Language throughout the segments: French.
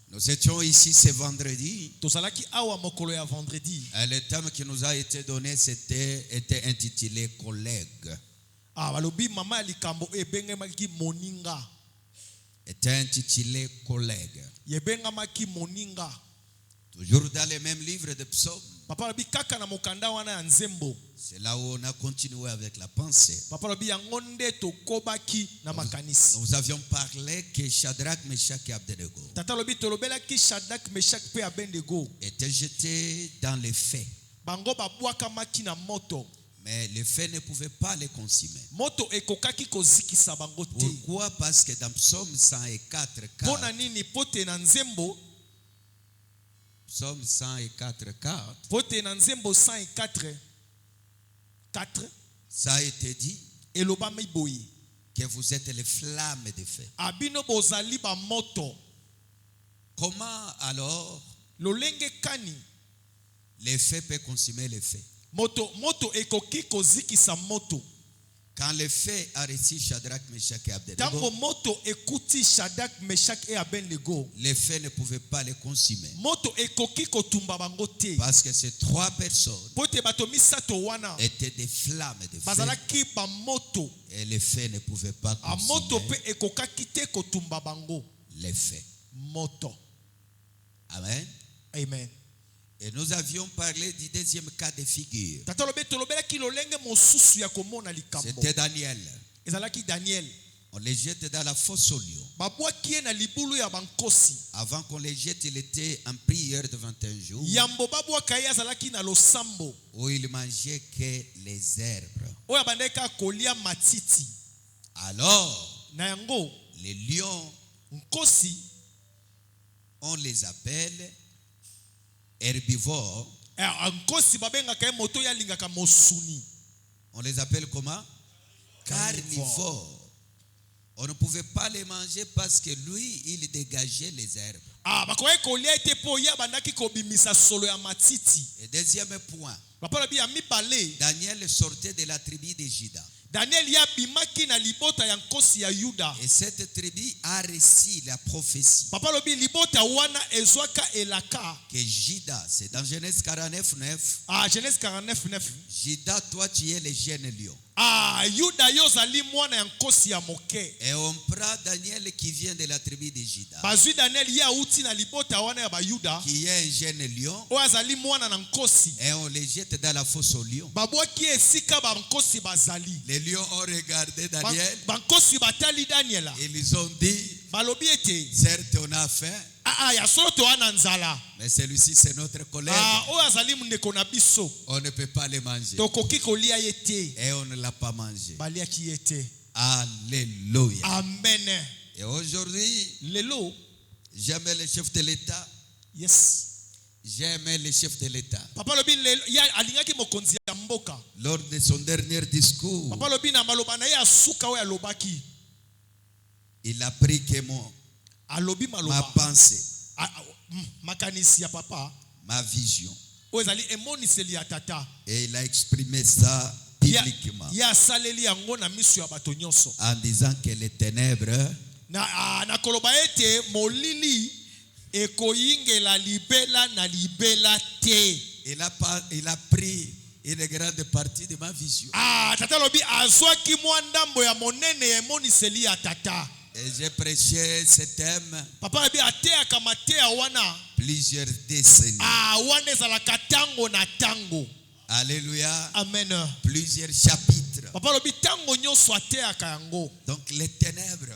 Nous étions ici ce vendredi. Vendredi. Le thème qui nous a été donné était intitulé collègue. Était intitulé collègue. Toujours dans les mêmes livres de psaumes. C'est là où on a continué avec la pensée. Nous avions parlé que Shadrach, Meshach et Abednego étaient jetés dans les feux. Mais les feux ne pouvaient pas les consumer. Pourquoi? Parce que dans Psaume 104, 4, Psaume 104, 4, ça a été dit que vous êtes les flammes de feu. Comment alors les feux peuvent consumer les feux? Quand le feu a reçu Shadrach, Meshach et Abednego, les feux ne pouvaient pas les consumer. Parce que ces trois personnes étaient des flammes de feu. Et les feux ne pouvaient pas consumer les feux. Amen. Amen. Et nous avions parlé du deuxième cas de figure. C'était Daniel. On les jette dans la fosse au lion. Avant qu'on les jette, il était en prière de 21 jours. Où il mangeait que les herbes. Alors, les lions, on les appelle herbivores. On les appelle comment? Carnivores. On ne pouvait pas les manger parce que lui, il dégageait les herbes. Et deuxième point, Daniel sortait de la tribu de Juda. Et cette tribu a reçu la prophétie que Juda, c'est dans Genèse 49, 9. Juda, toi tu es le jeune lion. Et on prend Daniel qui vient de la tribu de Juda, qui est un jeune lion, et on les jette dans la fosse au lion. Les lions ont regardé Daniel. Ils ont dit, certes on a faim, mais celui-ci c'est notre collègue. On ne peut pas les manger. Et on ne l'a pas mangé. Alléluia. Amen. Et aujourd'hui, j'aime le chef de l'État. Yes. J'aime le chef de l'État. Lors de son dernier discours, il a pris que ma pensée, ma vision, et il a exprimé ça publiquement en disant que les ténèbres il a pris une grande partie de ma vision. Et j'ai prêché ce thème plusieurs décennies. Alléluia. Amen. Plusieurs chapitres. Donc les ténèbres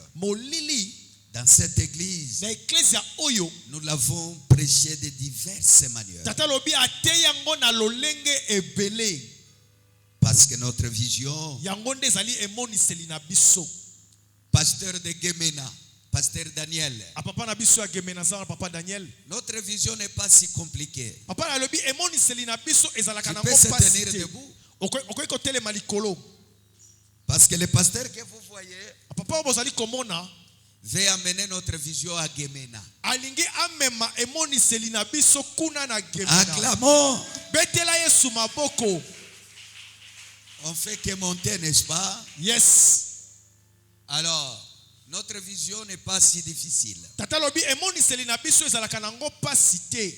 dans cette église, nous l'avons prêché de diverses manières. Parce que notre vision, pasteur de Gemena, pasteur Daniel, notre vision n'est pas si compliquée. Tu peux se tenir debout. Parce que le pasteur que vous voyez veut amener notre vision à Gemena. Acclamons. On fait que monter, n'est-ce pas? Yes. Alors, Notre vision n'est pas si difficile. Tata lobi emoniseli na biso ezalaka nango pasi te.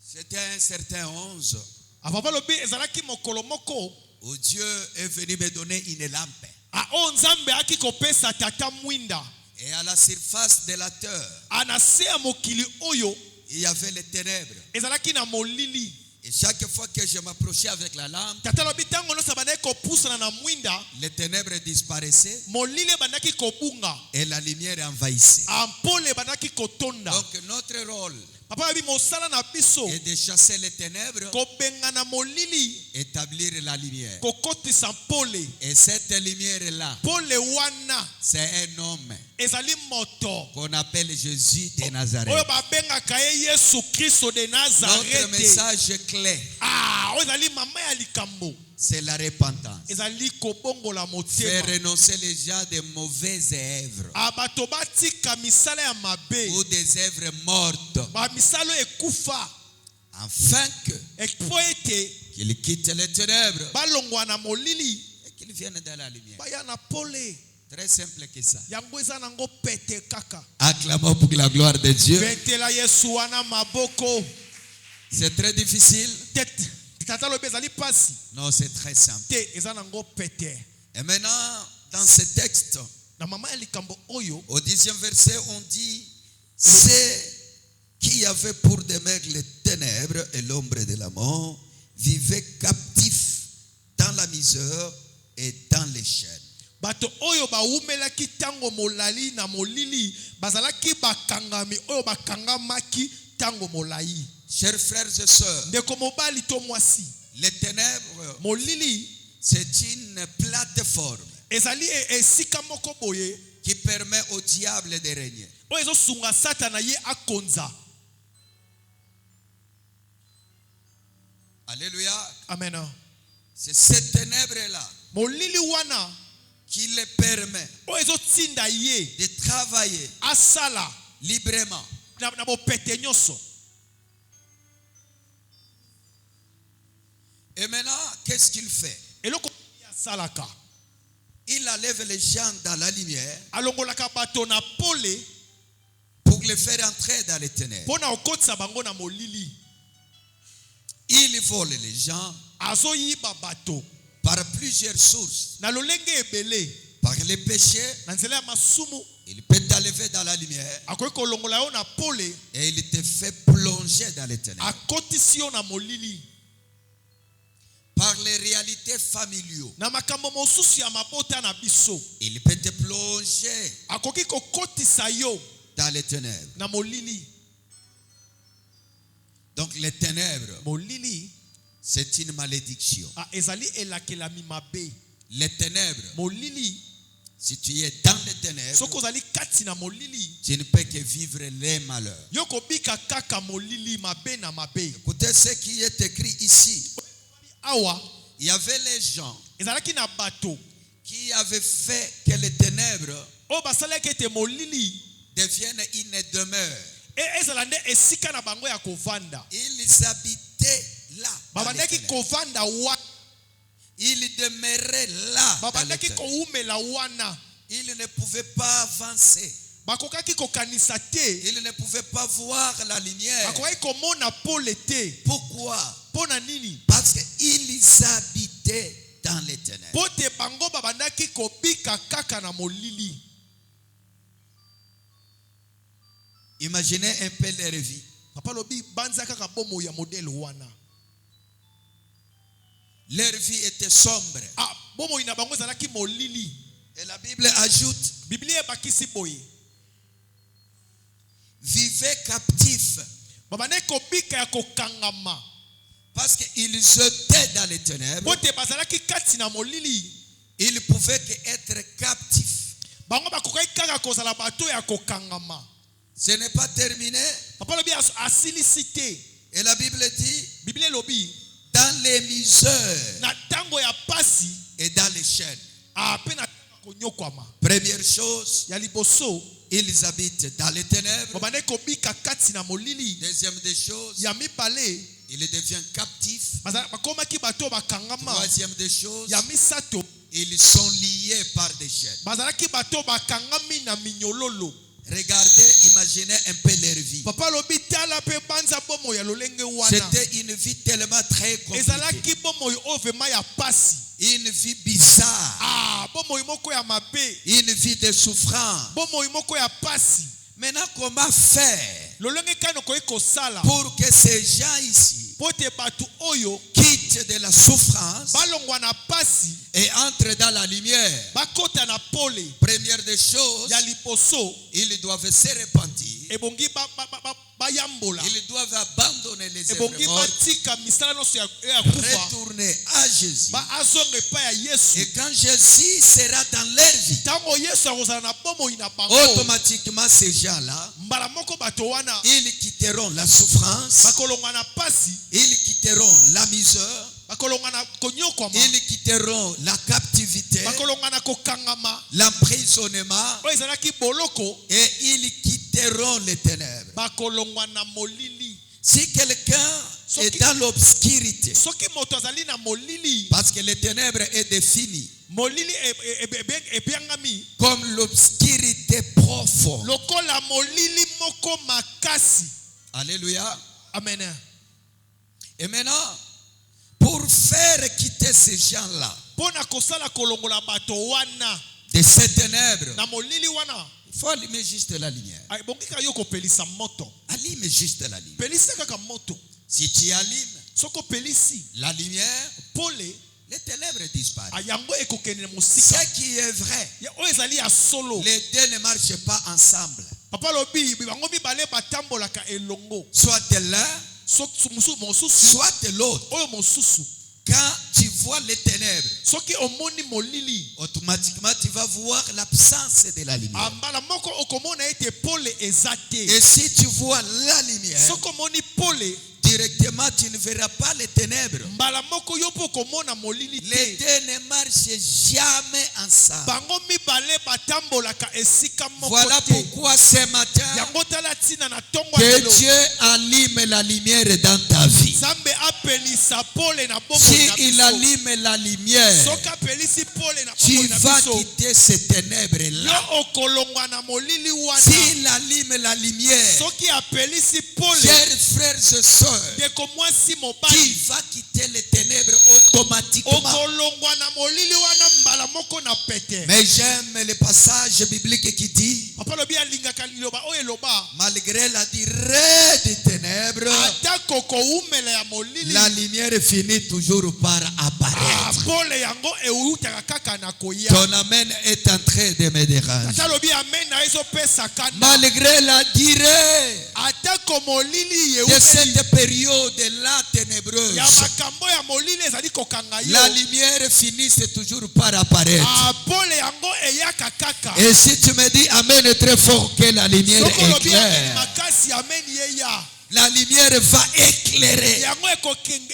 C'était un certain 11 Papa lobi ezalaki mokolo moko où Dieu est venu me donner une lampe. a onzambe aki kopesa tata mwinda. Et à la surface de la terre, Anase ya mokili oyo il y avait les ténèbres. ezalaki na molili. Et chaque fois que je m'approchais avec la lampe, Tata lobi tango no sabana ko pusana na mwinda, les ténèbres disparaissaient molili bandaki kobunga. et la lumière envahissait. Ampole bandaki kotonda. Donc notre rôle Papa lobi mosala na biso est de chasser les ténèbres, kobenga na molili, établir la lumière. kokotisa pole. Et cette lumière-là, Pole wana c'est un homme ezali moto. qu'on appelle Jésus de Oyo Nazareth. babengaka ye Yesu Kristo de Notre Nazareth. message clé, Oyo ezali mama ya likambo. c'est la repentance. Ezali kobongola Faire motema. renoncer les gens des mauvaises œuvres Bato batika misala ya mabe. ou des œuvres mortes, Ba misalo ekufa. afin Ekpo ete qu'ils quittent les ténèbres balongwa na molili et qu'ils viennent dans la lumière. baya na pole. Très simple que ça. Yango eza nango pete kaka. Acclamons pour la gloire de Dieu. Betela Yesu wana maboko. C'est très difficile. Tata lobi ezali pasi. Non, c'est très simple. Te eza nango pete. Et maintenant, dans ce texte, Na mama ya likambo oyo au 10e verset, on dit: c'est qui avait pour demeure les ténèbres et l'ombre de la mort, vivaient captifs dans la misère et dans les chaînes. bato oyo baumelaki tango molali na molili bazalaki bakangami oyo bakangamaki tango molai. Chers frères et sœurs, Ndeko mobali to mwasi, les ténèbres, molili c'est une plateforme ezali esika moko boye qui permet au diable de régner. oyo ezosunga satana ye akonza. Alléluia. Amen. C'est cette ténèbre-là Molili wana qui le permet oyo ezotinda ye de travailler asala librement. na bopete nyonso. Et maintenant, qu'est-ce qu'il fait? Eloko asalaka Il enlève les gens dans la lumière alongolaka bato na pole pour les faire entrer dans les ténèbres. mpona okotisa bango na molili. Il vole les gens Azoyiba bato par plusieurs sources. na lolenge ebele. Par les péchés, Na nzela ya masumu il peut t'enlever dans la lumière akoki kolongola yo na pole, et il te fait plonger dans les ténèbres. akotisi yo na molili. Par les réalités familiaux, Na makambo mosusu ya mabota na biso il peut te plonger akoki kokotisa yo dans les ténèbres. na molili. Donc les ténèbres, Molili c'est une malédiction. ezali elakelami mabe. Les ténèbres, Molili si tu es dans les ténèbres, soko ozali kati na molili tu ne peux que vivre les malheurs. yo kobika kaka molili mabe na mabe. Écoutez ce qui est écrit ici. Awa Il y avait les gens ezalaki na bato qui avaient fait que les ténèbres oyo basalaki ete molili deviennent une demeure. ezala nde esika na bango ya kovanda. Ils habitaient là. dans les Babandaki ténèbres. kovanda wana. Ils demeuraient là. dans les Babandaki ténèbres. koumela wana. Ils ne pouvaient pas avancer. Bakokaki kokanisa te. Ils ne pouvaient pas voir la lumière. Bakokaki komona pole te. Pourquoi? Pona nini? Parce qu'ils habitaient dans les ténèbres. Pote bango babandaki kobika kaka na molili. Imaginez un peu leur vie. Papa lobi banza kaka bomo ya modèle wana. Leur vie était sombre. Bomo ina bango zalaki molili. Et la Bible ajoute: Biblia bakisi boye. vivez captifs. Babandaki kobika ya kokangama. Parce qu'ils étaient dans les ténèbres. Pote bazalaki kati na molili. Ils ne pouvaient qu'être captifs. Bango bakokaki kaka kozala bato ya kokangama. Ce n'est pas terminé. Papa lobi asilisite. Et la Bible dit: Biblia lobi dans les misères na tango ya pasi et dans les chaînes. pe na konyokwama. Première chose, Ya liboso ils habitent dans les ténèbres. babandaki kobika kati na molili. Deuxième des choses, Ya mibale Il devient captif. bakomaki bato bakangama. Troisième des choses, Ya misato ils sont liés par des chaînes. bazalaki bato bakangami na minyololo. Regardez, imaginez un peu leur vie. Papa lobi tala pe banza bomo ya lolenge wana. C'était une vie tellement très compliquée. Ezalaki bomo yo vraiment ya pasi. Une vie bizarre. Ah, bomo moko ya mabe. Une vie de souffrance. Bomo moko ya pasi. Maintenant, comment faire Lolenge kano ko ekosala. pour que ces gens ici Pote batu oyo quittent de la souffrance balongwa na pasi et entrent dans la lumière? bakota na pole. Première des choses, Ya liposo ils doivent se repentir. ebongi bayambola. Ils doivent abandonner les œuvres Ebongi mortes, batika misala no ya kufa. retourner à Jésus. Ba azonge pa ya Yesu. Et quand Jésus sera dans leur vie, Tango Yesu akozala na bomo ina bango. automatiquement ces gens-là, Mbala moko bato wana ils quitteront la souffrance, bakolongwa na pasi, ils quitteront la misère, bakolongwa na konyokwama, ils quitteront la captivité, bakolongwa na kokangama. l'emprisonnement, Oyo ezalaki boloko et ils quitteront les ténèbres. bakolongwa na molili. Si quelqu'un est dans l'obscurité, Soki moto azali na molili, parce que les ténèbres est défini molili ebiangami comme l'obscurité profonde. lokola molili moko makasi. Alléluia. Amen. Et maintenant, pour faire quitter ces gens-là Pona kosala kolongola bato wana de ces ténèbres, na molili wana. il faut allumer juste la lumière. Ay bongika yo kopelisa moto. Allume juste la lumière. Pelisa kaka moto. Si tu allumes Soko pelisi la lumière, pole les ténèbres disparaissent. ayango ekokende Ce mosika. qui est vrai, Ya oyo ezali ya solo. les deux ne marchent pas ensemble. Papa lobi bango mibale batambolaka elongo. Soit l'un, Mosusu soit l'autre. oyo mosusu. Quand tu vois les ténèbres, Soki omoni molili automatiquement tu vas voir l'absence de la lumière. ambala moko okomona ete pole ezate. Et si tu vois la lumière, Soko moni pole directement tu ne verras pas les ténèbres. mbala moko yo po komona molili Les te. deux ne marchent jamais ensemble. Bango mibale batambolaka esika moko Voilà te. pourquoi ce matin, Yango tala tina na tongo que lelo. Dieu allume la lumière dans ta vie. Zambe apelisa pole na bombo Si na il biso. allume la lumière, Soki apelisi pole na tu bombo na vas biso. quitter ces ténèbres-là. Yo okolongwa na molili wana. S'il allume la lumière, Soki apelisi pole. chers frères et sœurs, Deko mwasi tu mobali. vas quitter les ténèbres automatiquement. Okolongwa na molili wana mbala moko na pete. Mais j'aime le passage biblique qui dit, Papa lobi alingaka liloba oyo eloba. malgré la durée des ténèbres, Ata koko umele ya molili. la lumière finit toujours par apparaître. Pole yango eutaka kaka na koya. Ton amen est en train de me déranger. Ata lobi amen na ezo pesa kana. Malgré la durée Ata ko molili de yeumeli. cette période-là ténébreuse, Ya makambo ya molili ezali kokanga yo. la lumière finit toujours par apparaître. Pole yango eyaka kaka. Et si tu me dis amen très fort que la lumière Soko est lobi amen claire, makasi amen yeya. la lumière va éclairer. Yango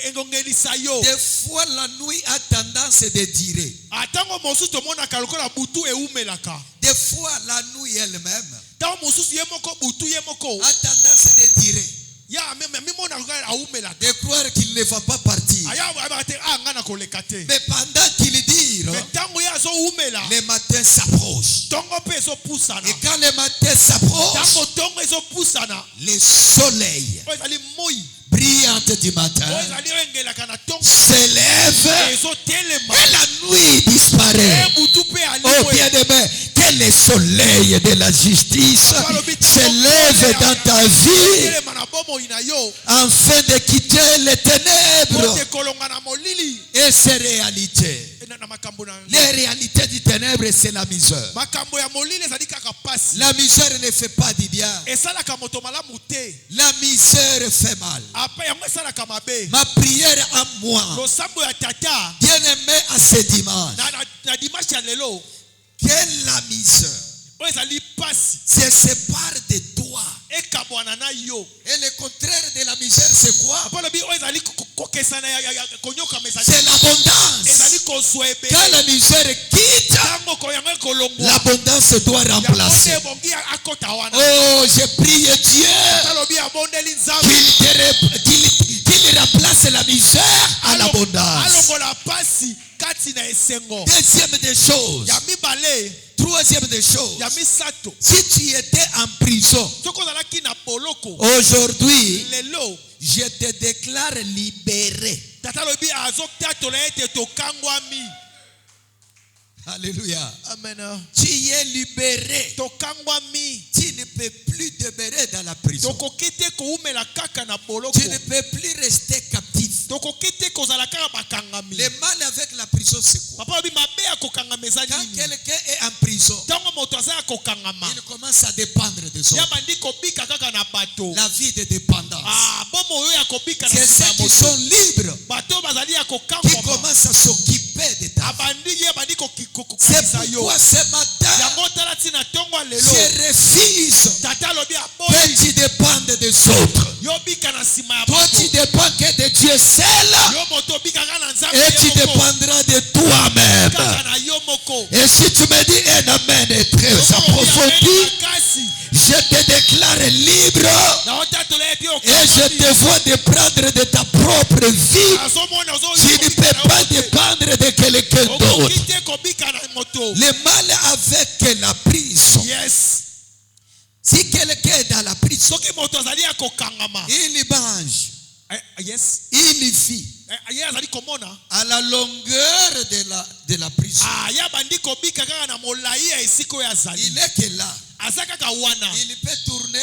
ekongelisa yo. Des fois, la nuit a tendance de durer. Atango mosusu tomonaka lokola butu eumelaka. Des fois, la nuit elle-même Tango mosusu ye moko butu ye moko. a tendance de durer. Ya mimona lokola aumelaka. De croire qu'il ne va pas partir. Aya abate ngana koleka te. Mais pendant qu'il dure, Mais tango ya zo umela. le matin s'approche. Tongo pe ezo pusana. Et quand le matin s'approche, Tango tongo ezo pusana. le soleil Oyo ezali moi. brillante du Oyo matin ezali engelaka na tongo. s'élève Ezo telema. et la nuit disparaît. Butu pe Oh aliwe. bien-aimé, que le soleil de la justice s'élève dans ta vie Telema na bomo ina yo. afin de quitter les ténèbres Pote kolonga na molili. et ces réalités. Na makambo na. Les réalités du ténèbre, c'est la misère. Makambo ya molili ezali kaka pasi. La misère ne fait pas du bien. Esalaka moto malamu te. La misère fait mal. Apa yango esalaka mabe. Ma prière à moi, Losambo ya tata. bien-aimé à ce dimanche, Na dimanche ya lelo. que la misère Oyo ezali pasi. se sépare de toi. Ekabwana na yo. Et le contraire de la misère, c'est quoi? Apa lobi oyo ezali kokesana ya konyoka mesana. C'est l'abondance. Ezali kozwa ebele. Quand la misère quitte, Tango koyango ekolongwa. l'abondance doit remplacer. Yango bongi akota wana. Oh, je prie Dieu Ata lobi abondeli qu'il nzambe. qu'il passe la misère à l'abondance. alongola pasi kati na esengo. Deuxième des choses. Ya mibale. Troisième des choses. Ya misato. Si tu étais en prison, Soko zalaki na boloko. aujourd'hui, Lelo. je te déclare libéré. Tata lobi azokutatola ete tokangwami. Alléluia. Amen. Tu es libéré. Tokangwami. Tu ne peux plus demeurer dans la prison. Tokokite koumela kaka na boloko. Tu ne peux plus rester captif. Tokokite kozala kaka bakangami. Le mal avec la prison, c'est quoi? Papa lobi mabe ya kokangama eza Quand nini? quelqu'un est en prison, Tango moto aza ya kokangama. il commence à dépendre des Ya autres. bandi kobika kaka na bato. La vie de dépendance. Ah, bomo oyo ya kobika na C'est nsima ceux ya qui moto. sont libres Bato bazali ya qui kokangwama. commencent à s'occuper de ta vie. Abandi ye bandi C'est kokisa yo. pourquoi ce matin, Yango tala tina tongo lelo. je refuse Tata lobi que aboyi. tu dépendes des autres. Yo bika na nsima ya Toi, bato. tu dépends que de Dieu seul Yo moto bika kaka na nzambe et tu ye moko. dépendras de toi-même. Kaka na yo moko. Et si tu me dis un amen est très approfondi, je te déclare libre et je te vois de prendre de ta propre vie. Tu ne peux pas dépendre de quelqu'un d'autre. Le mal avec la prison. Yes. Si quelqu'un est dans la prison, Soki moto azali ya kokangama. il mange, Yes. il vit Ye azali komona. à la longueur de la prison. Ah, ya bandi kobika kaka na molai ya esika oyo azali. Il est que là, Aza kaka wana. il peut tourner,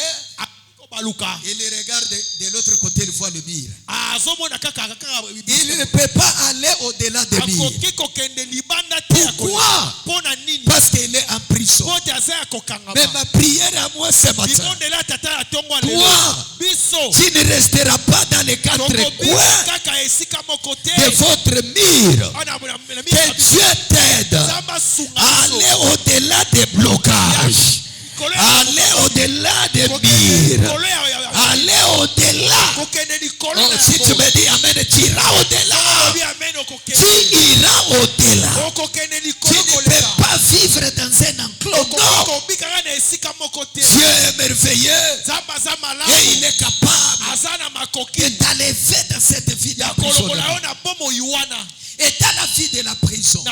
Baluka. il regarde de l'autre côté, il voit le mur. Azomona kaka kaka. Il ne peut pas aller au-delà des murs. Akoki kokende libanda te ya Pourquoi? Pona nini? Parce qu'il est en prison. Pote aza ya kokangama. Mais ma prière à moi ce matin, Bibondela tata ya tongo lelo. toi, Biso. tu ne resteras pas dans les quatre coins Kaka esika moko te. de votre mur. Que Dieu t'aide Zamba sunga à biso. aller au-delà des blocages, aller au-delà des murs, aller au-delà. Oh, si tu me dis Amen, tu iras au-delà. Tu iras au-delà. Tu ne peux pas vivre dans un enclos. Non. Dieu est merveilleux et il est capable de t'enlever dans cette vie d'emprisonnement. Et dans la vie de la prison,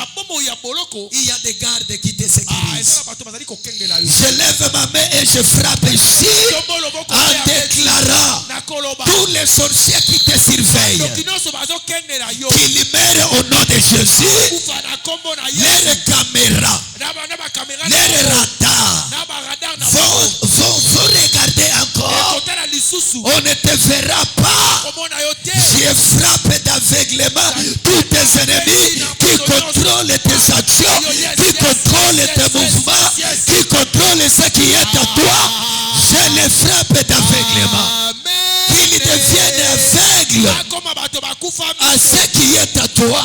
il y a des gardes qui te sécurisent. Je lève ma main et je frappe ici en déclarant tous les sorciers qui te surveillent, qu'ils meurent au nom de Jésus. Les caméras, les radars vont regarder encore. On ne te verra pas. Je frappe d'aveuglement tous tes ennemis qui contrôlent tes actions, qui contrôlent tes mouvements, qui contrôlent ce qui est à toi. Je les frappe d'aveuglement. Qu'ils deviennent aveugles à ce qui est à toi.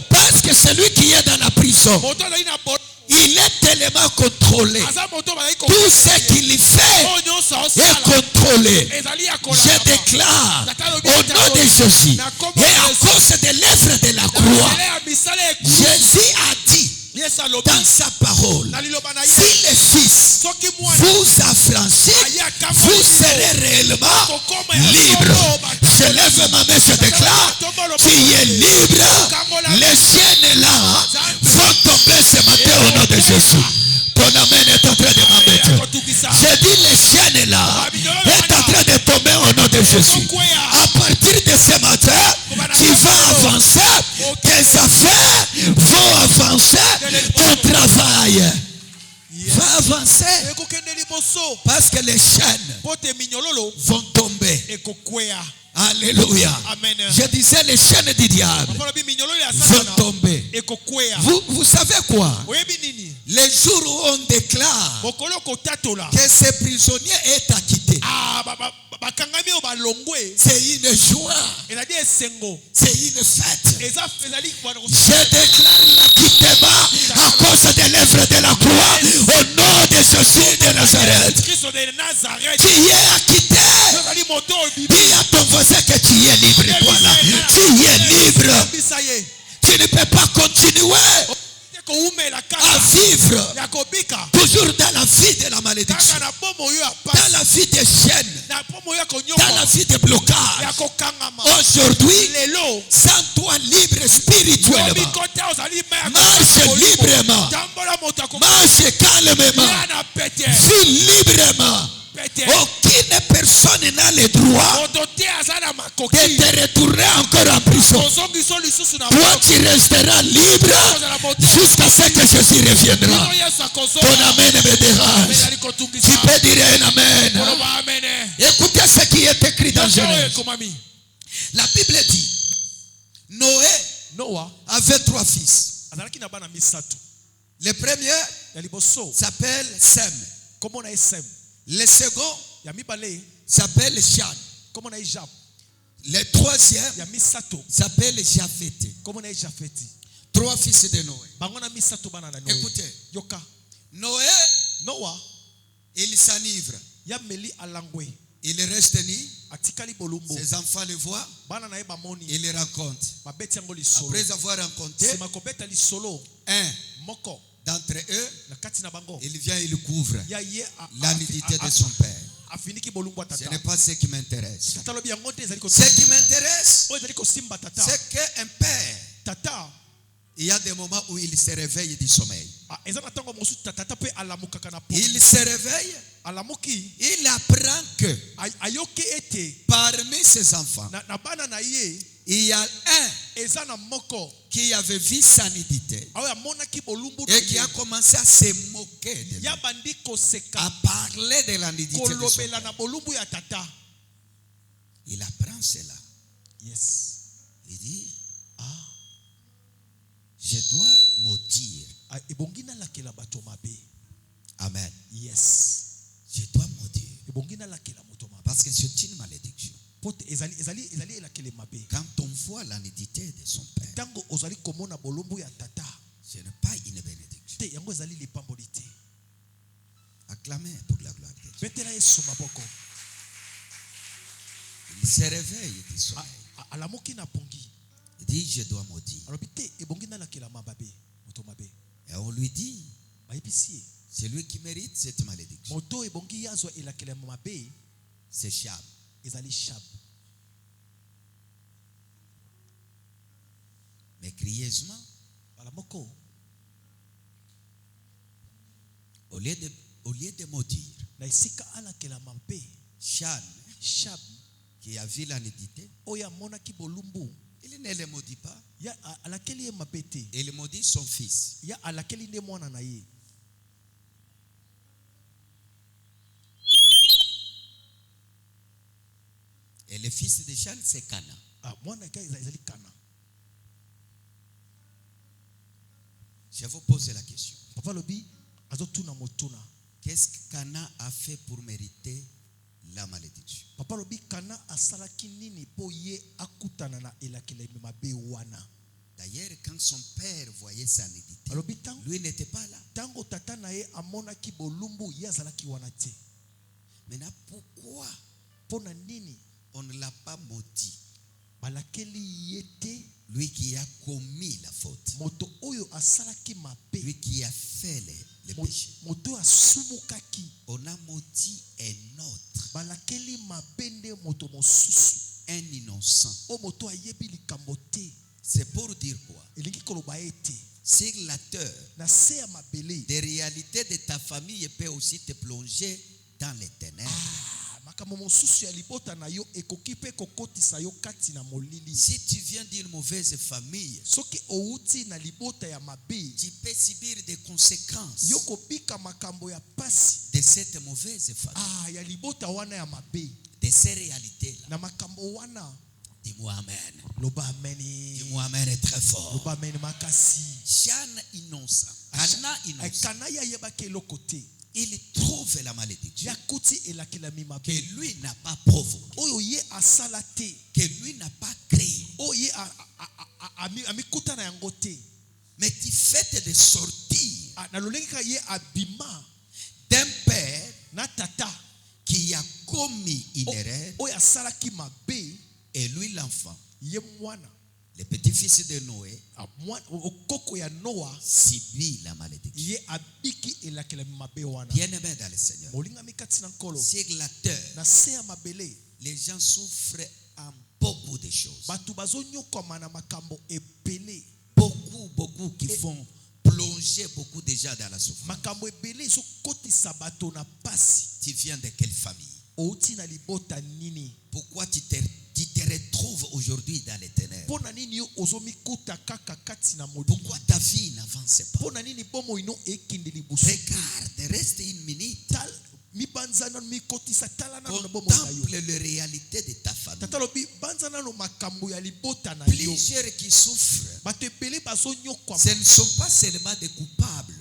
Parce que celui qui est dans la prison, il est tellement contrôlé. Tout ce qu'il fait est contrôlé. Je déclare au nom de Jésus et à cause de l'œuvre de la croix, Jésus a dit dans sa parole, si le Fils vous affranchit, vous serez réellement libre. Je lève ma main, je déclare, tu es libre. Les chaînes là vont tomber ce matin au nom de Jésus. Ton amen est en train de m'embêter. Je dis les chaînes là est en train de tomber au nom de Jésus. À partir de ce matin, tu vas avancer, tes affaires vont avancer, ton travail va avancer. Parce que les chaînes vont tomber. Alléluia. Amen. Je disais les chaînes du diable vont tomber. Vous savez quoi? Les jours où on déclare que ce prisonnier est acquitté, c'est une joie, c'est une fête. Je déclare l'acquittement à cause de l'œuvre de la croix au nom de Jésus de Nazareth. Tu es acquitté. Dis à ton voisin que tu es libre. Toi là, tu es libre. Tu ne peux pas continuer à vivre toujours dans la vie de la malédiction, dans la vie des chaînes, dans la vie des blocages. Aujourd'hui, sens-toi libre spirituellement. Marche librement. Marche calmement. Vis librement. Aucune personne n'a le droit de te retourner encore en prison. Toi, tu resteras libre jusqu'à ce que Jésus reviendra. Ton amen me dérange. Tu peux dire un amen. Écoutez ce qui est écrit dans Genèse. La Bible dit, Noé avait 3 fils. Le premier s'appelle Sem. Le second s'appelle Cham. Le troisième s'appelle Japheth. 3 fils de Noé. Écoutez, Noé, il s'enivre. Il reste nu. Ses enfants le voient. Il les rencontre. Après avoir rencontré un d'entre eux, il vient et il couvre la nudité de son père. Ce n'est pas ce qui m'intéresse. Ce qui m'intéresse, c'est qu'un père, il y a des moments où il se réveille du sommeil. Il se réveille, il apprend que parmi ses enfants, il y a un qui avait vu sa nudité et qui a commencé à se moquer de lui, à parler de la nudité de son père. Il apprend cela. Il dit, je dois maudire. Amen. Je dois maudire. Parce que c'est une malédiction. Quand on voit la nudité de son père, ce n'est pas une bénédiction. Acclamez pour la gloire de Dieu. Il se réveille du sommeil. Il dit, je dois maudire. Et on lui dit, c'est lui qui mérite cette malédiction. C'est Cham. Mais curieusement, au lieu de maudire, Cham, qui a vu la nudité, il ne le maudit pas. Il maudit son fils. Et le fils de Cham, c'est Cana. Je vous pose la question. Qu'est-ce que Cana a fait pour mériter la malédiction? D'ailleurs, quand son père voyait sa nudité, lui n'était pas là. Maintenant, pourquoi on ne l'a pas maudit? Lui qui a commis la faute, lui qui a fait le péché. On a maudit un autre, un innocent. C'est pour dire quoi? Sur la terre, des réalités de ta famille peut aussi te plonger dans les ténèbres. Si tu viens d'une mauvaise famille, tu peux subir des conséquences de cette mauvaise famille, de ces réalités-là. Dis-moi amen. Dis-moi amen très fort. Cham innocent, Cana innocent, il trouve la malédiction que lui n'a pas provoquée, que lui n'a pas créé. Mais tu fais de sortir d'un père qui a commis une erreur, et lui l'enfant, le petit-fils de Noé, okoko ya Noa subit la malédiction. ye abiki elakela mabe wana. Bien-aimé dans le Seigneur, Molinga mikati na nkolo sur la terre, na se ya mabele les gens souffrent en beaucoup de choses. batu bazonyokoma na makambo ebele. Beaucoup qui font plonger beaucoup de gens dans la souffrance. Makambo ebele ezokotisa bato na pasi. Tu viens de quelle famille? Outi na libota nini? Pourquoi tu te retrouves aujourd'hui dans les ténèbres? Pona nini yo ozomikuta kaka kati na modi? Pourquoi ta vie n'avance pas? Pona nini bomo ino ekinde libusu? Regarde, reste une minute. Tal mibanzana mikotisa tala na bomo na yo. Contemple les réalités de ta famille. Tata lobi banzana no makambo ya libota na yo. Plusieurs qui souffrent, Bato ebele bazonyokwa. ce ne sont pas seulement des coupables.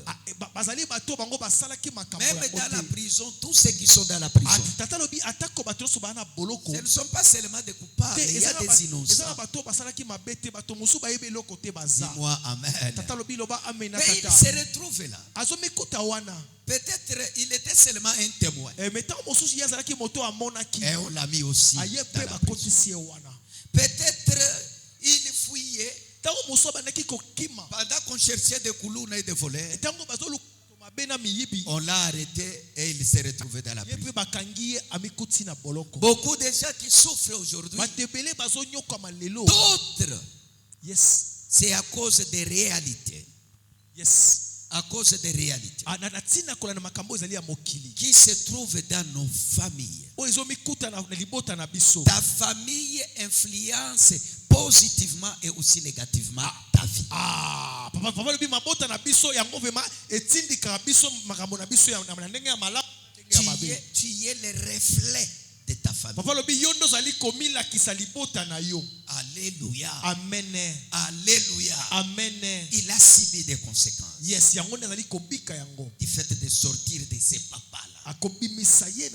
Bazali bato bango basalaki makambo Même ya dans la bote. prison, tous ceux qui sont dans la prison, Tata lobi atako bato so bana boloko. ce ne sont pas seulement des coupables, il y a des innocents. Ezala bato basalaki mabete bato musu ba yebe loko te baza. Dis-moi amen. Tata lobi loba amena Mais il tata. se retrouve là. Azomikuta wana. Peut-être il était seulement un témoin. Metan mosusu yazalaki moto amonaki. Et on l'a mis aussi Aye dans pe la prison. bakotisi wana. Peut-être il fouillait Tango moso banaki kokima. pendant qu'on cherchait des coulous et des volets. Tango bazolu mabena miyibi. On l'a arrêté et il s'est retrouvé dans la Ye prison. pe bakangi ye amikuti na boloko. Beaucoup de gens qui souffrent aujourd'hui, Batebele bazonyokwa malelo. d'autres, Yes. c'est à cause des réalités. Yes. À cause des réalités Na tina kola na makambo ezali ya mokili. qui se trouvent dans nos familles. O ezomikuta na libota na biso. Ta famille influence positivement et aussi négativement ta vie. Papa lobi mabota na biso yango vema etindika biso makambo na biso ya na ndenge ya malamu ndenge ya mabe. Tu es le reflet de ta famille. Papa lobi yondo zali komila kisa libota na yo. Alléluia. Amen. Alléluia. Amen. Il a subi des conséquences. Yes, yango nazali kobika yango. Du fait de sortir de ces papas-là. Akobimisa ye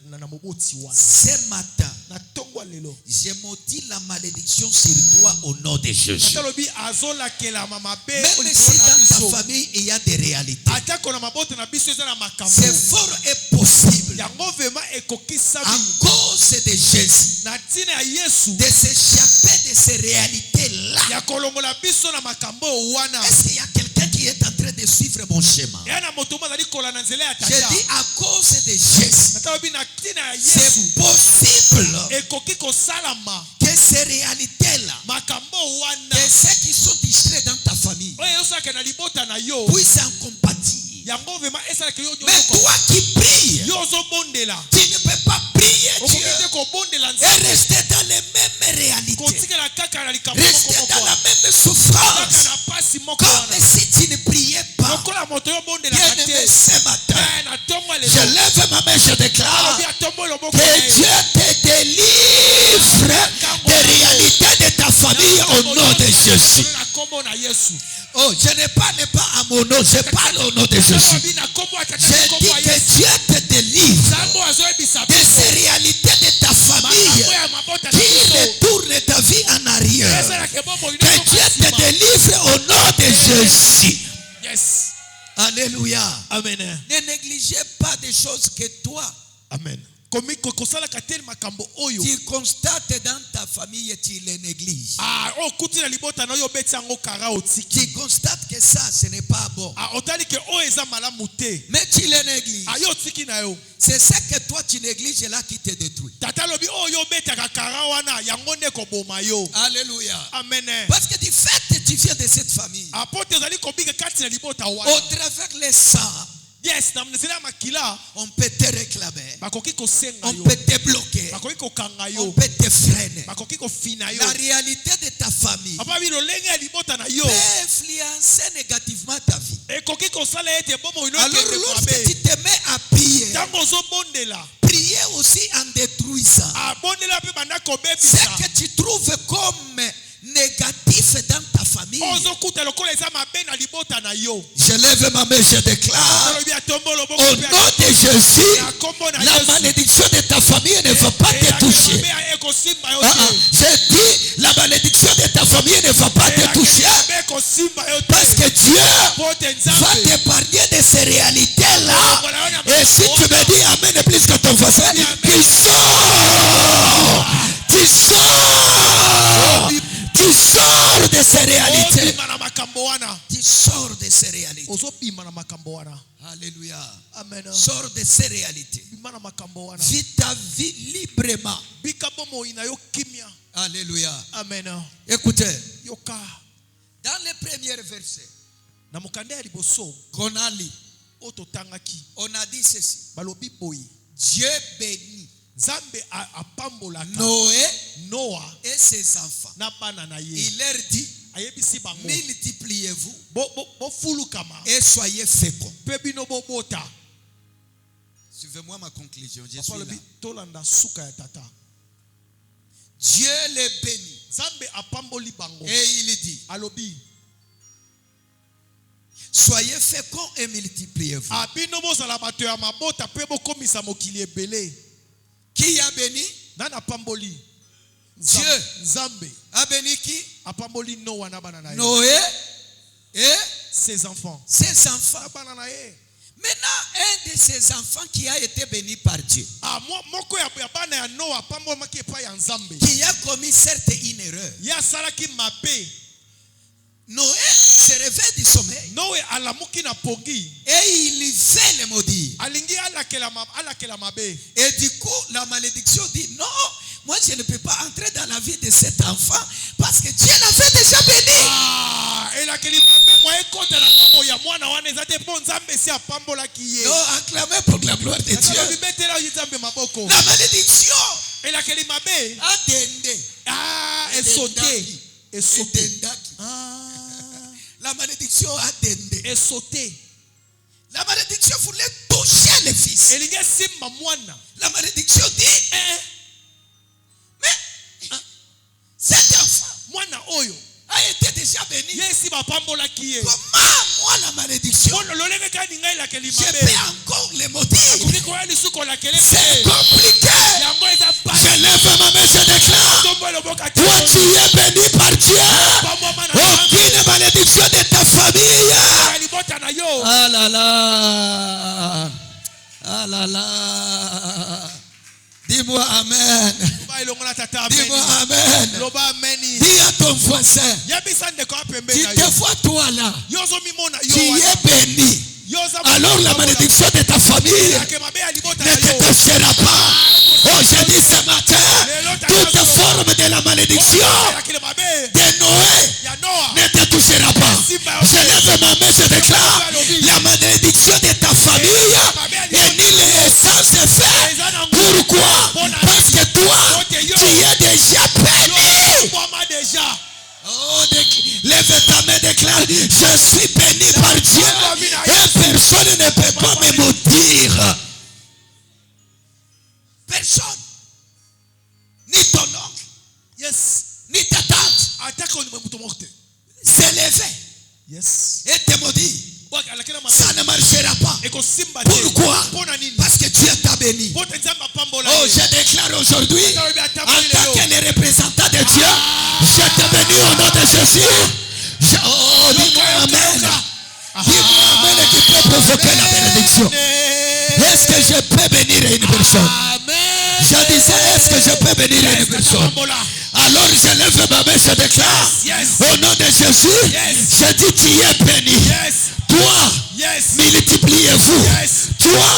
na moboti wana. Ce matin, Na tongwa lelo. je maudis la malédiction sur toi au nom de Jésus. Tata lobi azola kela mama be Même si dans ta famille il y a des réalités, atako na mabota na biso eza na makambo. c'est fort et possible Yango vema ekokisa à cause de Jésus na tina ya Yesu. de s'échapper de ces réalités-là. Ya kolongola biso na makambo wana. Est-ce qu'il y a quelqu'un qui est en train de suivre mon schéma? Yana moto mazali kola na nzela ya Je tata. dis à cause de Jésus, Tata lobi na tina ya Yesu. c'est possible Ekoki kosalama que ces réalités-là, makambo wana. que ceux qui sont distraits dans ta famille, Oyo osaka na libota na yo. puissent en compatir. Yango vema esa ke yo Mais toi qui pries, yo zo bondela. tu ne peux pas prier Dieu Okokite ko bondela et nzela. rester dans les mêmes réalités, Kotikela kaka na likambo rester moko dans la moko. même Kaka souffrance, na pasi moko comme wana. si tu ne priais pas. Lokola moto yo bondela Bien-aimé, kate. ce matin, Na tongwa le. je lève ma main, je déclare Alobi atombo lo boko. que Dieu te délivre des réalités de ta famille au nom de Jésus. Na kombo na Yesu. Oh, je ne parle pas à mon nom, je parle au nom de Jésus. Alobi na kombo atata Je kombo dis ya que Yesu. Dieu te délivre Sambo azoebisa de ces réalités de ta famille makambo ya mabota na qui biso. retourne ta vie en arrière. Esa ke bombo ino Que Dieu te délivre au nom de Jésus. Yes. Alléluia. Amen. Ne négligez pas des choses que toi, Amen. Komi kokosala kateli makambo oyo. tu constates dans ta famille et tu les négliges. O kuti na libota na yo beti yango kara otiki. Tu constates que ça, ce n'est pas bon. Otali ke o eza malamu te. Mais tu les négliges. Yo otiki na yo. C'est ce que toi tu négliges là qui te détruit. Tata lobi yo betaka kara wana yango nde koboma yo. Alléluia. Amen. Parce que du fait que tu viens de cette famille, Apote ozali kobika kati na libota wana. au travers les sang, Yes, na mnesela makila on peut te réclamer, bakoki kosenga on yo. peut te bloquer, Bakoki kokanga on yo. peut te freiner. Bakoki kofina yo. La réalité de ta famille Papa bi lolenge ya libota na yo. peut influencer négativement ta vie. Ekoki kosala ete bomo ino Alors kende lorsque kwabe. tu te mets à prier, Tango ozobondela. prier aussi en détruisant Abondela pe banda ce kobebisa. que tu trouves comme négatif dans ta famille. Ozokuta lokola eza mabe na libota na yo. Je lève ma main, je déclare Alobi atombo loboko au pe nom de Jésus, ya kombo na la Yesu. malédiction de ta famille ne va pas te toucher. Mabe ya ekosimba yo Ah, ah, te. je dis, la malédiction de ta famille ne va pas te toucher. Mabe ekosimba yo te. Parce que Dieu Pote va nzambe. t'épargner de ces réalités-là. Et si tu me dis Amen plus que ton voisin, tu sors. Tu sors. Tu de ces réalités. Obima na makambo wana. Tu sors de ces réalités. Ozobima na makambo wana. Alléluia. Amen. Sors de ces réalités. Bima na makambo wana. Vis ta vie librement. Bikabomo ina yo kimia. Alléluia. Amen. Écoutez, Yoka. dans les premiers versets Na mokanda ya liboso qu'on a lu, ototangaki. on a dit ceci. Balobi boyi. Dieu bénit Nzambe apambolaka Noé Noah et ses enfants. na bana na ye. Il leur dit, Ayebisi bango. multipliez-vous Bo fulukama. et soyez féconds. Pe bino bo bota. Suivez-moi ma conclusion. Je Papa suis là. lobi tolanda suka ya tata. Dieu les bénit. Nzambe apamboli bango. Et il dit, Alobi. soyez féconds et multipliez-vous. Abino bozala bato ya mabota pe bokomisa mokili ebele. Qui a béni? Nana pamboli. Dieu Nzambe a béni qui? apamboli Noah na bana na ye. Noé et Ses enfants. ses enfants. Na bana na ye. Maintenant, un de ses enfants qui a été béni par Dieu, Moko ya bana ya Noah apambolaki epai ya Nzambe. qui a commis certes une erreur. Ye asalaki mabe. Noé se réveille du sommeil Noé alamuki na pongi. et il veut le maudire. Alingi alakela mabe. Et du coup, la malédiction dit, non, moi je ne peux pas entrer dans la vie de cet enfant parce que Dieu l'avait déjà béni. Elakeli mabe mo ekota na kombo ya mwana wana ezate po Nzambe si apambolaki ye. Non, acclamez pour la gloire de Dieu. Bibetela Nzambe maboko. La malédiction Elakeli mabe. a dendé. Et sauté. La malédiction a dendé. Et sauté. La malédiction voulait toucher le fils. Elinge simba mwana. La malédiction dit, mais cet enfant Mwana oyo. a été déjà béni. Yesi ba pambola kiye. Comment moi la malédiction, Mono lolenge kani ngai la kelima je be. peux encore le maudire? Kuliko ya lisuko la kelema. C'est compliqué. Yango eza pa. Je lève ma main, je déclare, Tombo lo boka. toi tu es béni par Dieu. Aucune malédiction de ta famille. Alibota na yo. Ah là là. Ah là là. Dis-moi amen. Ba ilongola tata. Dis-moi amen. Loba ameni. Dis à ton voisin, Yebisa ndeko apembe tu na te yo. vois toi là, Yozo mimona yo. tu es béni. Yoza. Alors la malédiction de ta famille Akemabe alibota ne na te yo. touchera pas. Oh, je dis ce matin, toute forme de la malédiction La kelema be. de Noé Ya Noah. ne te touchera pas. Je lève ma main, je déclare, la malédiction de ta famille est nulle et sans effet. Pourquoi? Parce que toi, tu es déjà béni. Moi déjà. Oh, lève ta main, déclare, je suis béni par Dieu et personne ne peut pas me maudire. Personne, ni ton oncle, Yes. ni ta tante, Attaque au mouton morte. s'est levé Yes. et te maudit. Ça ne marchera pas. Pourquoi? Parce que Dieu t'a béni. Oh, je déclare aujourd'hui, en tant que le représentant de Dieu, je te bénis au nom de Jésus. Oh, dis-moi amen. Dis-moi amen qui peut provoquer la bénédiction. Est-ce que je peux bénir une personne? Je disais, est-ce que je peux bénir une personne? Alors je lève ma main, je déclare, au nom de Jésus, je dis, tu es béni. Toi, multipliez-vous. Toi,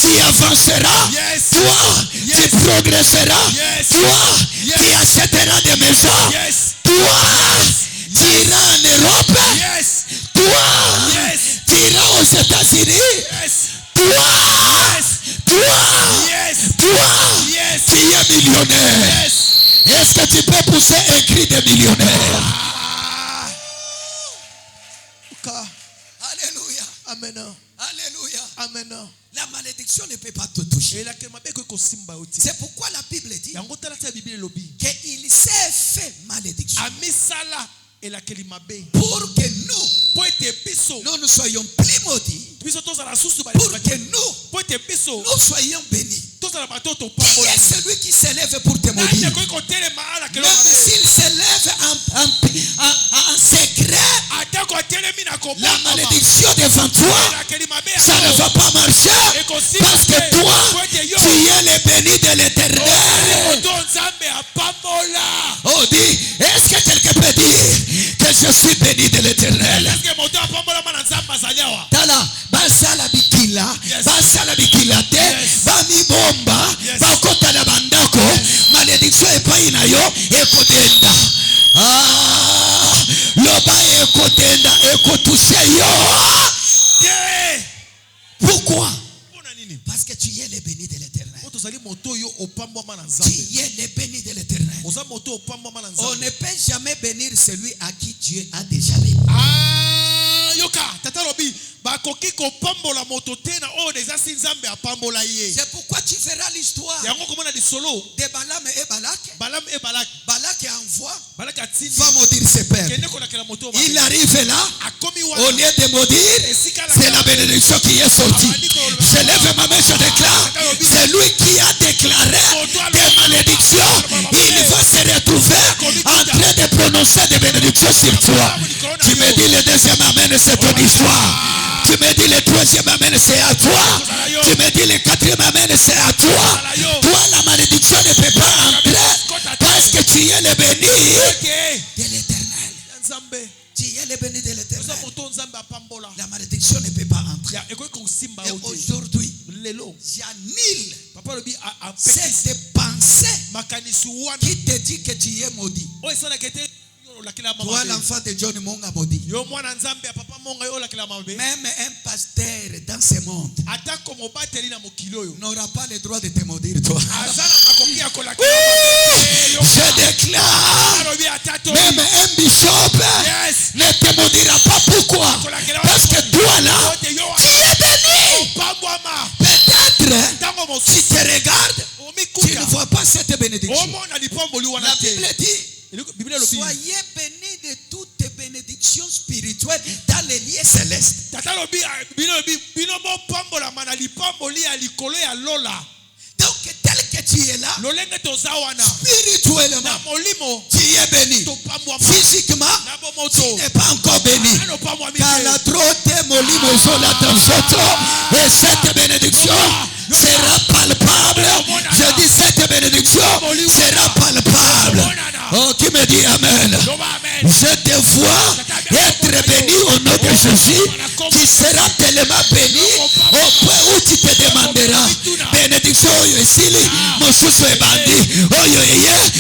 tu avanceras. Toi, tu progresseras. Toi, tu achèteras des maisons. Toi, tu iras en Europe. Toi, tu iras aux États-Unis. Toi, tu es millionnaire. Est-ce que tu peux pousser un cri de millionnaire? Alléluia. Amen. Alléluia. Amen. La malédiction ne peut pas te toucher. C'est C'est pourquoi la Bible dit Bible qu'il s'est fait malédiction Amisala et la kelimabe. pour que nous soyons plus maudits, pour que nous soyons bénis. Qui est celui qui s'élève pour te maudire? Même s'il s'élève en secret, la malédiction devant toi, ça ne va pas marcher. Parce que toi, tu es le béni de l'Éternel. Oh, dis, est-ce que quelqu'un peut dire epai na yo ekotenda. Loba ekotenda ekotouche yo. Pourquoi? Parce que tu es le béni de l'Éternel. Tu es le béni de l'Éternel. On ne peut jamais bénir celui à qui Dieu a déjà béni. C'est pourquoi tu verras l'histoire de Balaam et Balak. Balak envoie, va maudire ses pères. Il arrive là, au lieu de maudire, c'est la bénédiction qui est sortie. Je lève ma main, je déclare, c'est lui qui a déclaré des malédictions. Il va se retrouver en train de prononcer des bénédictions sur toi. Tu me dis le deuxième amen, c'est ton histoire. Tu me dis le troisième amen, c'est à toi. Tu me dis le quatrième amen, c'est à toi. Toi, la malédiction ne peut pas entrer parce que tu es le béni de l'Éternel. Tu es le béni de l'Éternel. La malédiction ne peut pas entrer. Et aujourd'hui, j'annule cette pensée qui te dit que tu es maudit. Toi, l'enfant de John Monga maudit. Même un pasteur dans ce monde n'aura pas le droit de te maudire, toi. Je déclare, même un bishop ne te maudira pas. Pourquoi? Parce que toi là, tu es béni. Peut-être, si tu regardes, tu ne vois pas cette bénédiction. La Bible dit, soyez bénis de toutes bénédictions spirituelles dans les lieux célestes. Donc, tel que tu es là, spirituellement, tu es béni. Physiquement, tu n'es pas encore béni. Car la trotte molimo zola dans photo. Et cette bénédiction sera palpable. Je dis cette bénédiction sera palpable. Oh, qui me dit amen? Je te vois être béni au nom de Jésus. Tu seras tellement béni au point où tu te demanderas bénédiction. Oyo mosusu ebandi. Oyo eye.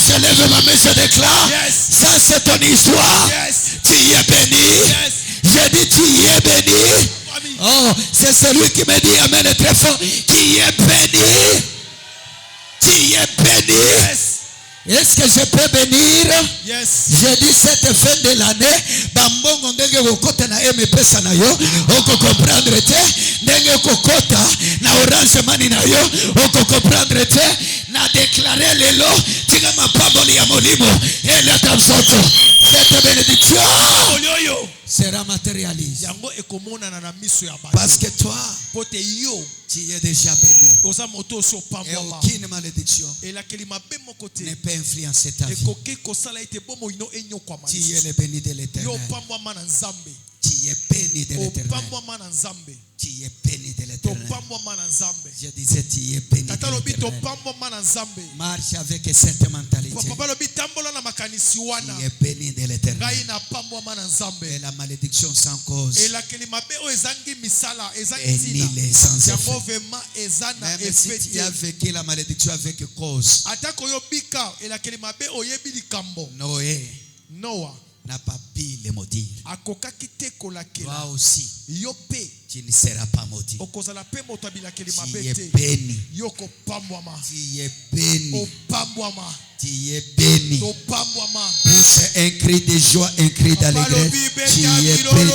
Je lève ma main, je déclare. Ça c'est ton histoire. Tu es béni. Je dis tu es béni. Oh, c'est celui qui me dit amen très fort. Qui est béni. Tu es béni. Est-ce que je peux bénir? Je dis cette fin de l'année, bambongo ndenge kokota na MP na yo, oko comprendre te, ndenge kokota na Orange Money na yo, oko comprendre te, na déclarer lelo, tinga mapamboli ya molimo, ele tamsoto. Cette bénédiction sera matérialisée. Parce que toi, tu es déjà béni. Et aucune malédiction ne peut influencer ta vie. Tu es le béni de l'Éternel. Tu es béni de l'Éternel. Tu es béni de l'Éternel. Je disais tu es béni de l'Éternel. Marche avec cette mentalité. Tu es béni de l'Éternel. Et la malédiction sans cause est nulle sans effet. Même si tu as vécu la malédiction avec cause, Noé n'a pas pu le maudire. Toi aussi, tu ne seras pas maudit. Tu es béni. Tu es béni. Tu es béni. Pousse un cri de joie, un cri d'allégresse. Tu es béni.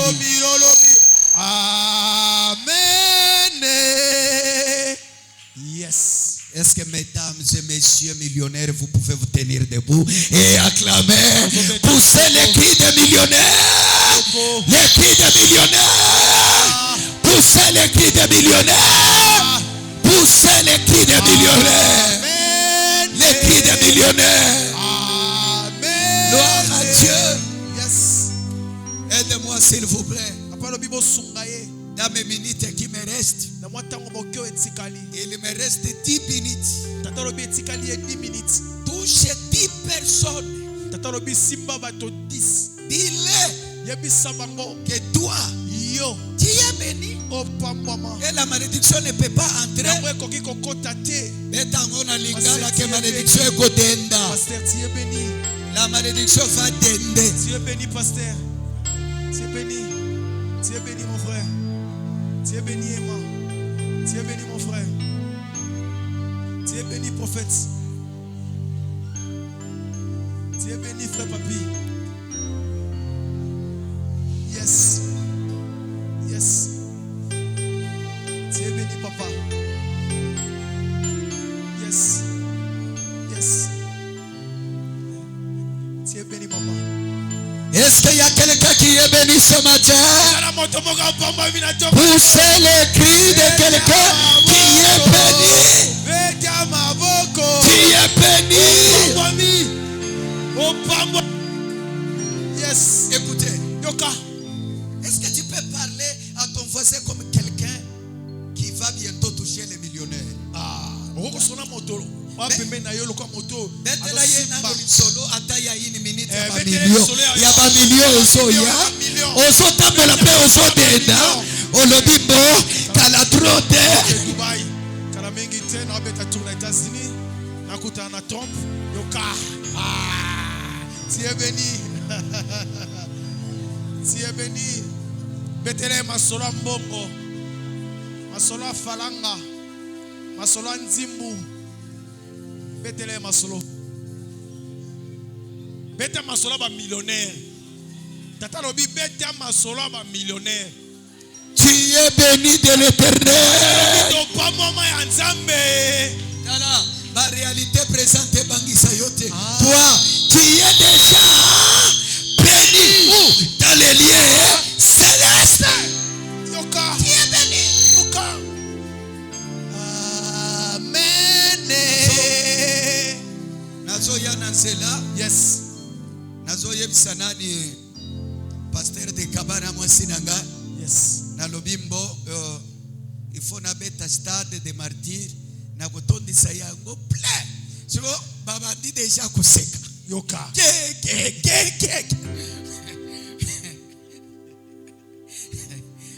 Amen. Yes. Est-ce que mesdames et messieurs millionnaires, vous pouvez vous tenir debout et acclamer? Poussez les cris des millionnaires. Les cris des millionnaires. Poussez les cris des millionnaires. Poussez les cris des millionnaires. Les cris des millionnaires. Gloire à Dieu. Yes. Aidez-moi s'il vous plaît. Dans mes minutes qui me restent, il me reste 10 minutes. Touchez 10 personnes. Dis-le que toi, tu es béni. Et la malédiction ne peut pas entrer. La malédiction va dender. Tu es béni, pasteur. Tu es béni. Tu es béni, mon frère. Tu es béni, Emma. Tu es béni, mon frère. Tu es béni, prophète. Tu es béni, frère Papi. Yes. Yes. Tu es béni, papa. Yes. Yes. Tu es béni, maman. Est-ce qu'il y a quelqu'un qui est béni ce matin? Poussez les cris de quelqu'un qui est béni. Qui est béni. Yes. Écoutez. Yoka. Est-ce que tu peux parler à ton voisin comme quelqu'un qui va bientôt toucher les millionnaires? Tu es béni. Tu es béni. Betele masolo mbongo. Masolo falanga. Masolo nzimbu. Betele masolo. Beta masolo ba millionnaire. Tata lobi beta masolo ba millionnaire. Tu es béni de l'Éternel. La réalité présente Bangisa Yote. Toi, tu es déjà béni dans les lieux célestes. Yoka. Tu es béni. Yoka. Amen. Nazoya Nansela. Yes. Nazoye Bisanani. Pasteur de Kabana Mwasinanga. Yes. Nalobimbo. Il faut n'abeta stade de martyrs. Na kutondisa yango plein. Siko baba di déjà kuseka. Yoka.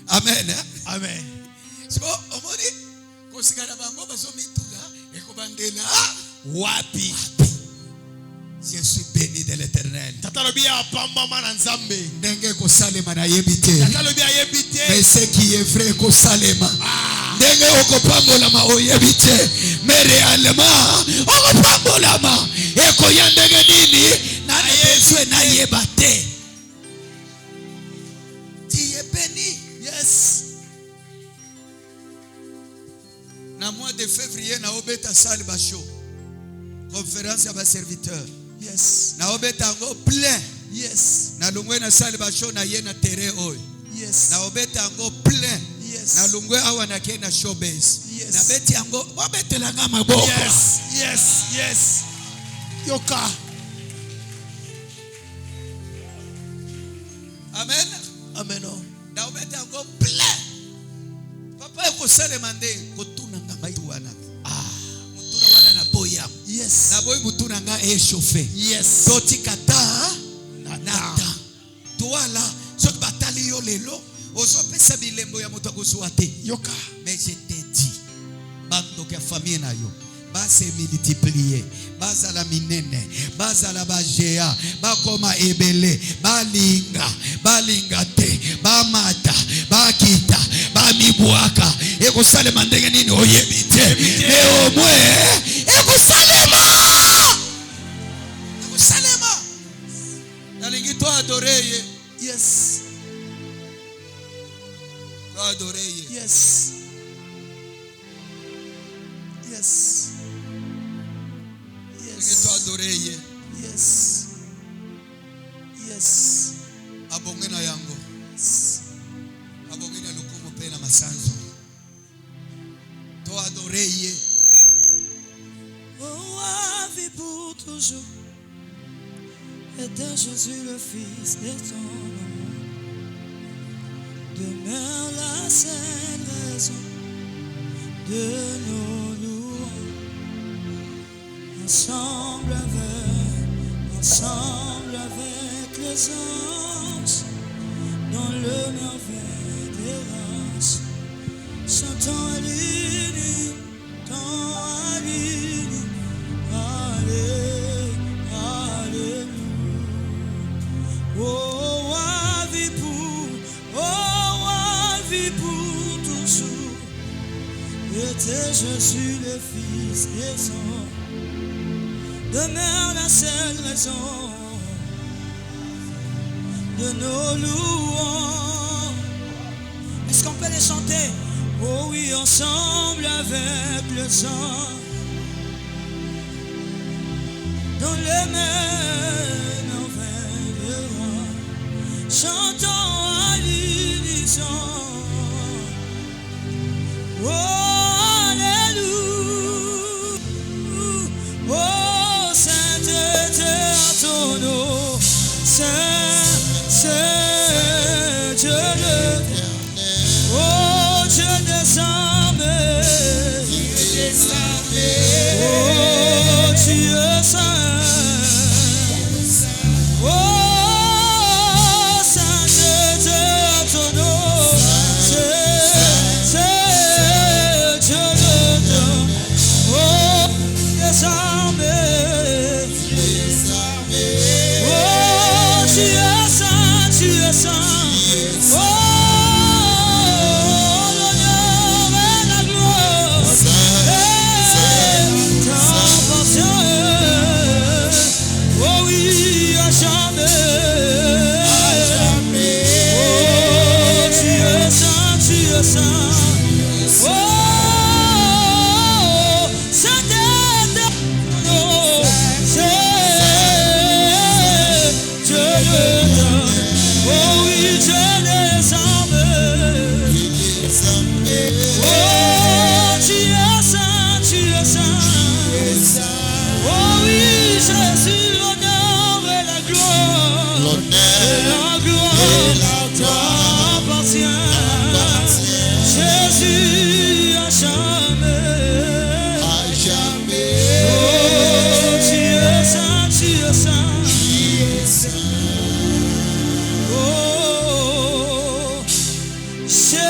Amen. Amen. Siko omoni kusikana bango bazomitula ekobandela Wapi. Je suis béni de l'Éternel. Tata lobi ya pamba mana nzambe. Ndenge kosalema na yebite. Tata lobi ya yebite. Mais ce qui est vrai kosalema. Ndenge okopambolama oyebite. Mais réellement okopambolama ekoya ndenge nini na besoin na yebate. Tu es béni. Yes. Na mois de février na obeta salle basho. Conférence à bas serviteurs. Yes. Na obeta ngo plein. Yes. Na lungwe na salle basho na ye na terrain oy. Yes. Na obeta ngo plein. Yes. Na lungwe awa na ke na showbase. Yes. Na beti ngo obetela nga maboko. Yes. Yes. Yes. Yoka. Amen. Amen. Na obeta ngo plein. Papa eko sale mande kotuna nga maitu wana. Mutuna wana na boya. Yes. Na boy mutuna nga e chauffer. Yes. Toti kata nata. Toala sok batali yo lelo. Oso pesa bilembo ya moto akosuate. Yoka. Mais je te dis, bando ke famille na yo, ba se multiplier, ba za la minene, ba za la bajea, ba koma ebele, ba linga te, ba mata, ba kita, ba mibuaka, eko salema ndenge nini oyebite, mais au moins, eko salema. Nalingi to adoreye. Yes. To adoreye. Yes. Yes. Nalingi to adoreye. Yes. Yes. Abonge na yango. Abonge na lukumu pe na masanzo. To adoreye. Oh, à vie pour toujours. Est Jésus le Fils de ton amour. Demeure la seule raison de nos louanges. Ensemble avec les anges, dans le merveille des races, chantons Alléluia, Alléluia. Oh, à vie pour toujours. Était Jésus le Fils des hommes, demeure la seule raison de nos louanges. Est-ce qu'on peut les chanter? Oh oui, ensemble avec le chant, dans les mains envers chantons à l'unisson. Oh, alléluia. Oh, sainteté à ton nom, Saint Dieu l'éternel. Oh, Dieu des armées. Oh, tu es saint. Oh, sainteté à ton nom, c'est Dieu l'éternel. Oh, des armées. Oh, tu es saint, tu es saint. Oh, l'honneur et la gloire t'appartient. Oh oui, à jamais. Oh, tu es saint, tu es saint. Oh, saint éternel, c'est Dieu l'éternel. Oh oui, Dieu des armées. Oh, tu es saint, tu es saint. Oh oui, Jésus, l'honneur et la gloire. La gloire t'appartient. Jésus, à jamais. Oh, tu es saint, tu es saint. Oh, Jésus.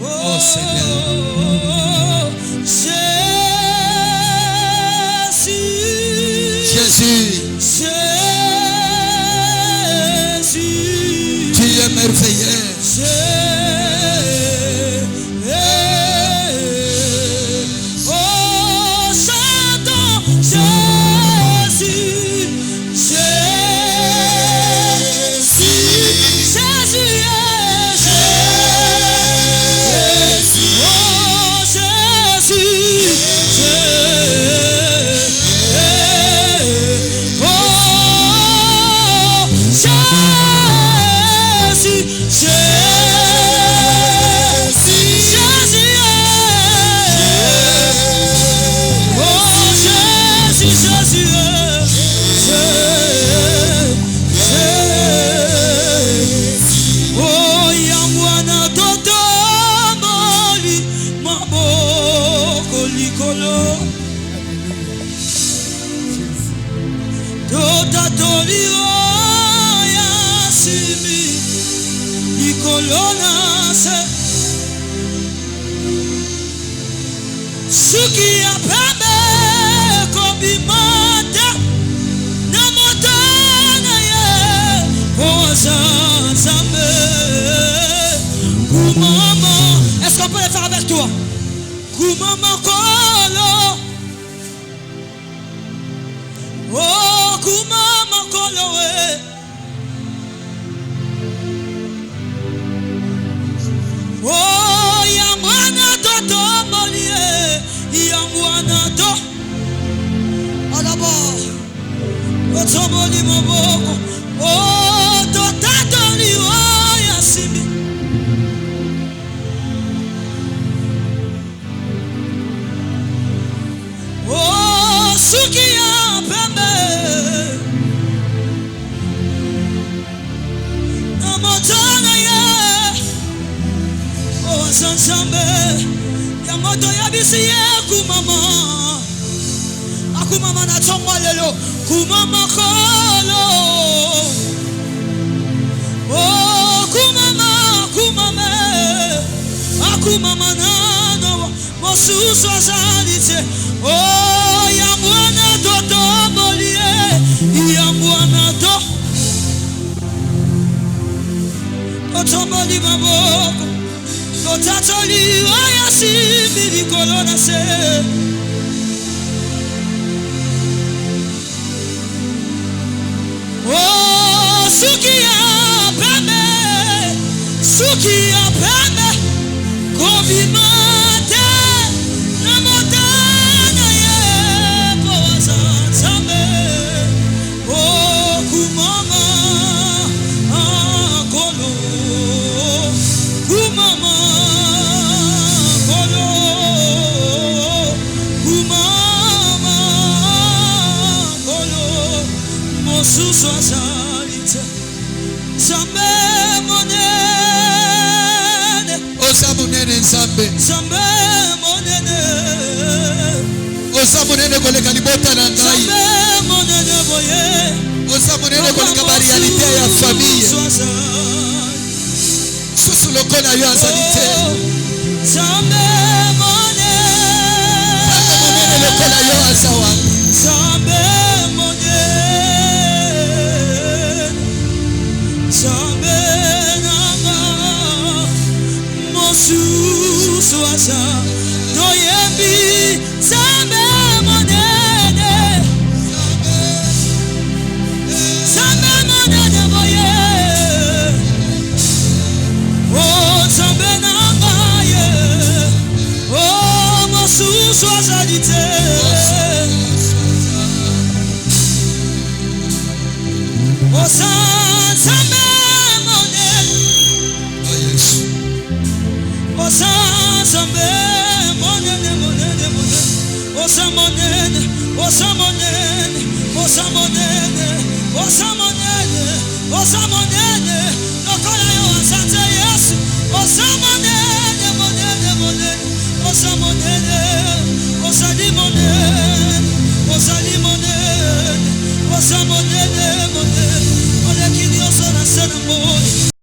Oh Seigneur, Jésus, tu es merveilleux. Suki apame kobimata na motana ye ozanzame kumama. Est-ce qu'on peut le faire avec toi? Kumama kolo. Oh kumama kolo we. Oh yamwana toto molie. Yangwanato Alaba Otoboli Moboko Oh Totatoli Oh Yasimi Oh Suki ya Pembe siye kumama. Akumama na tongo lelo. Kumama kolo. Oh, kumama, kumame. Akumama nano. Mosusu azalite. Oh, yamwana toto molie. Yamwana to. Otomoli maboko. Otatoli ayasi mi kolona se. Oh, sukia peme, sukia peme, kovimate, namotana ye poza tame. Oh, kumama, kolo, kumama, kolo, kumama, kolo, mosusu azalite, sambe monene, Osa monene nzambe. sambe monene, Osa monene koleka libota na ngai. sambe monene boye. Osa monene koleka ba réalité ya famille. Susu lokola yo azalite. Sambe monene, Monene lokola yo azawa. sambe monene, sambe nanga, mosusu asa, doyembi, sambe monene, sambe monene boye. Oh, sambe nanga ye. Oh, mosusu azalite. Oh, sambe monene. Oh yes. Oh, sambe monene, monene, monene. Oh, monene, oh, monene, oh, monene, oh, monene, oh, monene. Lokola yo asante Yesu. Oh, monene, monene, monene. Oh, monene, oh, sali monene, oh, sali monene, oh, monene, monene. Oh, le kini osona sana monene.